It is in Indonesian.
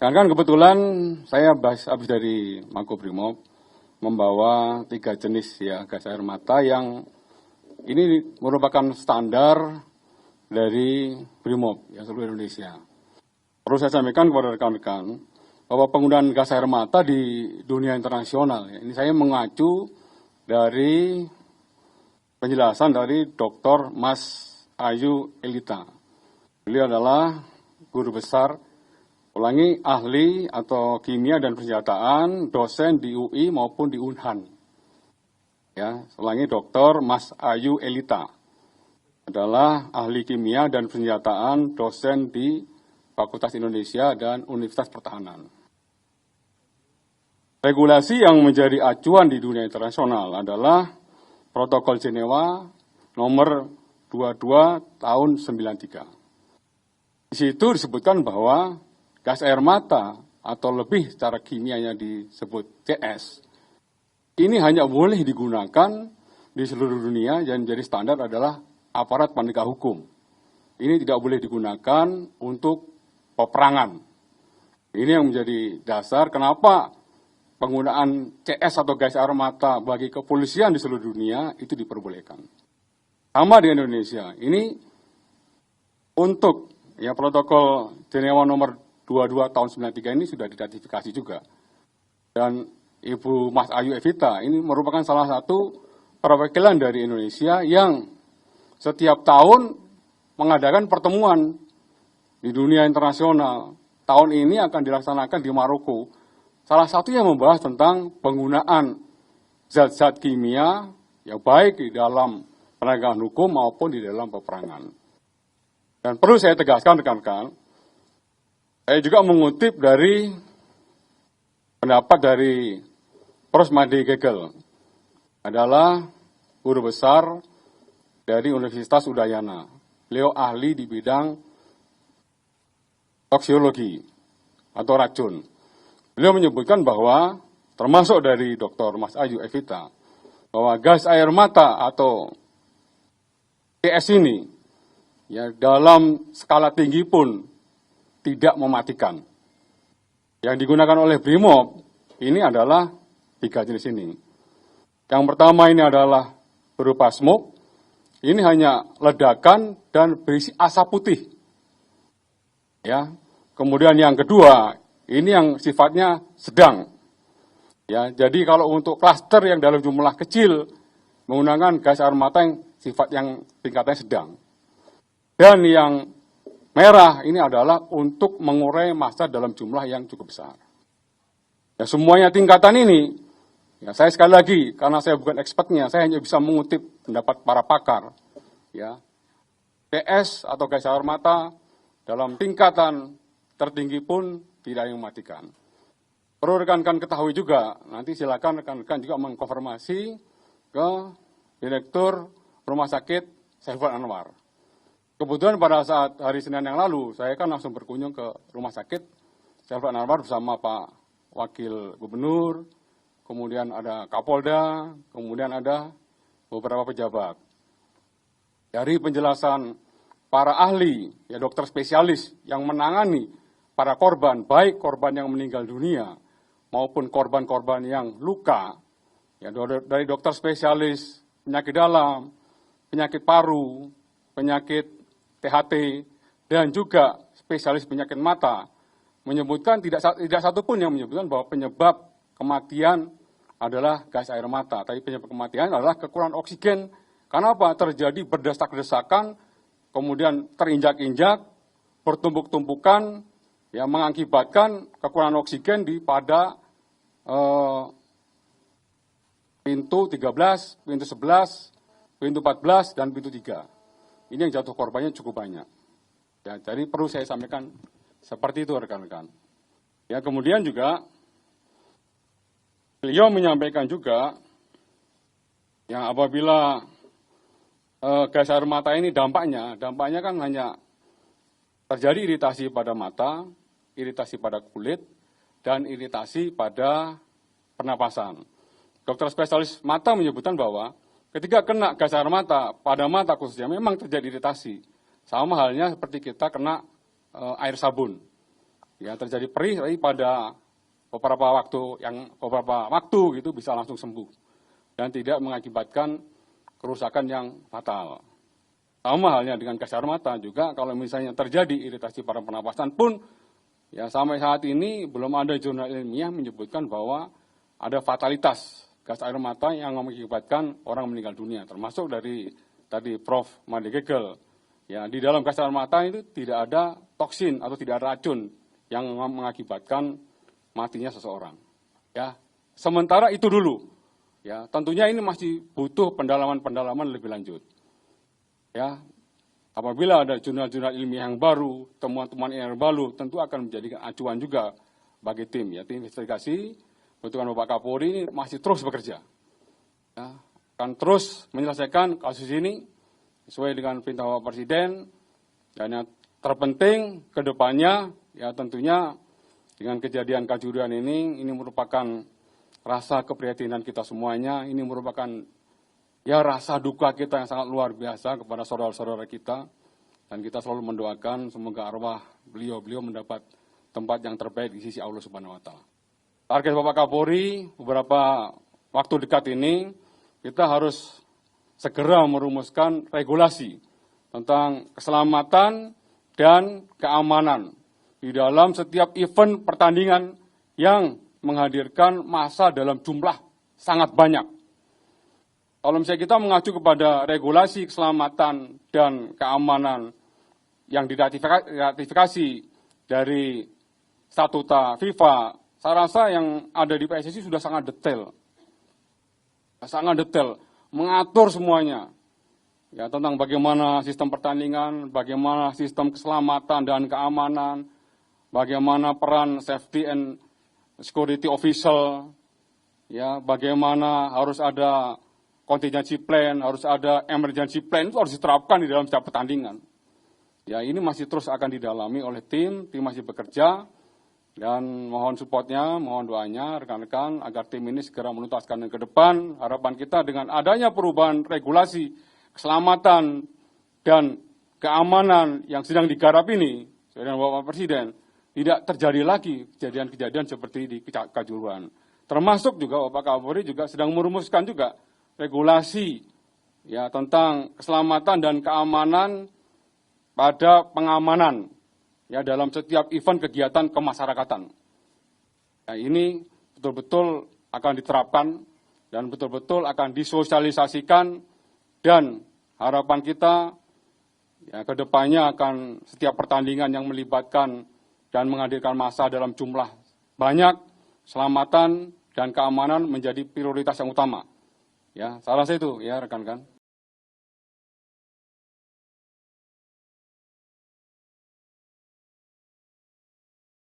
Rekan-rekan, kebetulan saya habis dari Makobrimob membawa 3 jenis gas air mata yang ini merupakan standar dari Brimob seluruh Indonesia. Perlu saya sampaikan kepada rekan-rekan bahwa penggunaan gas air mata di dunia internasional, ini saya mengacu dari penjelasan dari Dr. Mas Ayu Elita. Beliau adalah guru besar, ahli atau kimia dan persenjataan, dosen di UI maupun di Unhan. Dr. Mas Ayu Elita adalah ahli kimia dan persenjataan, dosen di Fakultas Indonesia dan Universitas Pertahanan. Regulasi yang menjadi acuan di dunia internasional adalah Protokol Jenewa nomor 22 tahun 93. Di situ disebutkan bahwa gas air mata atau lebih secara kimianya disebut CS, ini hanya boleh digunakan di seluruh dunia yang menjadi standar adalah aparat penegak hukum. Ini tidak boleh digunakan untuk peperangan. Ini yang menjadi dasar kenapa penggunaan CS atau gas air mata bagi kepolisian di seluruh dunia itu diperbolehkan. Sama di Indonesia, ini untuk protokol Jenewa nomor 22 tahun 93 ini sudah diratifikasi juga. Dan Ibu Mas Ayu Evita ini merupakan salah satu perwakilan dari Indonesia yang setiap tahun mengadakan pertemuan di dunia internasional. Tahun ini akan dilaksanakan di Maroko. Salah satu yang membahas tentang penggunaan zat-zat kimia yang baik di dalam penegakan hukum maupun di dalam peperangan. Dan perlu saya tegaskan rekan-rekan, saya juga mengutip dari pendapat dari Prof. Made Gegel, adalah guru besar dari Universitas Udayana. Beliau ahli di bidang toksiologi atau racun. Beliau menyebutkan bahwa, termasuk dari Dr. Mas Ayu Evita, bahwa gas air mata atau CS ini dalam skala tinggi pun tidak mematikan. Yang digunakan oleh Brimob ini adalah 3 jenis ini. Yang pertama ini adalah berupa smoke, ini hanya ledakan dan berisi asap putih. Kemudian yang kedua, ini yang sifatnya sedang. Jadi kalau untuk klaster yang dalam jumlah kecil menggunakan gas air mata yang tingkatnya sedang. Dan yang merah ini adalah untuk mengurai massa dalam jumlah yang cukup besar. Semuanya tingkatan ini, saya sekali lagi, karena saya bukan expertnya, saya hanya bisa mengutip pendapat para pakar. CS atau gas air mata dalam tingkatan tertinggi pun tidak mematikan. Perlu rekan-rekan ketahui juga, nanti silakan rekan-rekan juga mengkonfirmasi ke Direktur Rumah Sakit Saiful Anwar. Kebetulan pada saat hari Senin yang lalu, saya kan langsung berkunjung ke Rumah Sakit Saiful Anwar bersama Pak Wakil Gubernur, kemudian ada Kapolda, kemudian ada beberapa pejabat. Dari penjelasan para ahli, dokter spesialis yang menangani para korban, baik korban yang meninggal dunia maupun korban-korban yang luka, dari dokter spesialis penyakit dalam, penyakit paru, penyakit THT, dan juga spesialis penyakit mata, menyebutkan tidak satu pun yang menyebutkan bahwa penyebab kematian adalah gas air mata. Tapi penyebab kematian adalah kekurangan oksigen. Kenapa? Terjadi berdesak-desakan, kemudian terinjak-injak, bertumpuk-tumpukan, yang mengakibatkan kekurangan oksigen pada pintu 13, pintu 11, pintu 14, dan pintu 3. Ini yang jatuh korbannya cukup banyak. Jadi perlu saya sampaikan seperti itu rekan-rekan. Kemudian juga beliau menyampaikan juga yang apabila gas air mata ini dampaknya kan hanya terjadi iritasi pada mata, iritasi pada kulit, dan iritasi pada pernapasan. Dokter spesialis mata menyebutkan bahwa ketika kena gas air mata, pada mata khususnya memang terjadi iritasi. Sama halnya seperti kita kena air sabun. ya terjadi perih tapi pada beberapa waktu gitu bisa langsung sembuh dan tidak mengakibatkan kerusakan yang fatal. Sama halnya dengan gas air mata juga, kalau misalnya terjadi iritasi pada pernapasan pun, ya sampai saat ini belum ada jurnal ilmiah menyebutkan bahwa ada fatalitas gas air mata yang mengakibatkan orang meninggal dunia, termasuk dari tadi Prof. Made Gegel. Ya, di dalam gas air mata itu tidak ada toksin atau tidak ada racun yang mengakibatkan matinya seseorang. Ya, sementara itu dulu. Ya, tentunya ini masih butuh pendalaman lebih lanjut. Ya, apabila ada jurnal-jurnal ilmiah yang baru, temuan-temuan yang baru, tentu akan menjadikan acuan juga bagi tim. Ya, tim investigasi, kebetulan Bapak Kapolri ini masih terus bekerja. Ya, akan terus menyelesaikan kasus ini sesuai dengan perintah Bapak Presiden. Dan yang terpenting ke depannya, ya tentunya dengan kejadian Kanjuruhan ini merupakan rasa keprihatinan kita semuanya, ini merupakan ya rasa duka kita yang sangat luar biasa kepada saudara-saudara kita, dan kita selalu mendoakan semoga arwah beliau mendapat tempat yang terbaik di sisi Allah Subhanahu wa Ta'ala. Target Bapak Kapolri beberapa waktu dekat ini kita harus segera merumuskan regulasi tentang keselamatan dan keamanan di dalam setiap event pertandingan yang menghadirkan massa dalam jumlah sangat banyak. Kalau misalnya kita mengacu kepada regulasi keselamatan dan keamanan yang diratifikasi dari statuta FIFA, saya rasa yang ada di PSSI sudah sangat detail. Sangat detail, mengatur semuanya. Ya, tentang bagaimana sistem pertandingan, bagaimana sistem keselamatan dan keamanan, bagaimana peran safety and security official, ya, bagaimana harus ada contingency plan, harus ada emergency plan, itu harus diterapkan di dalam setiap pertandingan. Ya, ini masih terus akan didalami oleh tim masih bekerja, dan mohon supportnya, mohon doanya rekan-rekan agar tim ini segera menuntaskan ke depan. Harapan kita dengan adanya perubahan regulasi keselamatan dan keamanan yang sedang digarap ini, sesuai dengan Bapak Presiden, tidak terjadi lagi kejadian-kejadian seperti di Kanjuruhan. Termasuk juga Bapak Kapolri juga sedang merumuskan juga regulasi ya tentang keselamatan dan keamanan pada pengamanan ya dalam setiap event kegiatan kemasyarakatan. Nah, ini betul-betul akan diterapkan dan betul-betul akan disosialisasikan, dan harapan kita ya ke depannya akan setiap pertandingan yang melibatkan dan menghadirkan massa dalam jumlah banyak, keselamatan dan keamanan menjadi prioritas yang utama. Ya, saya rasa itu ya rekan-rekan.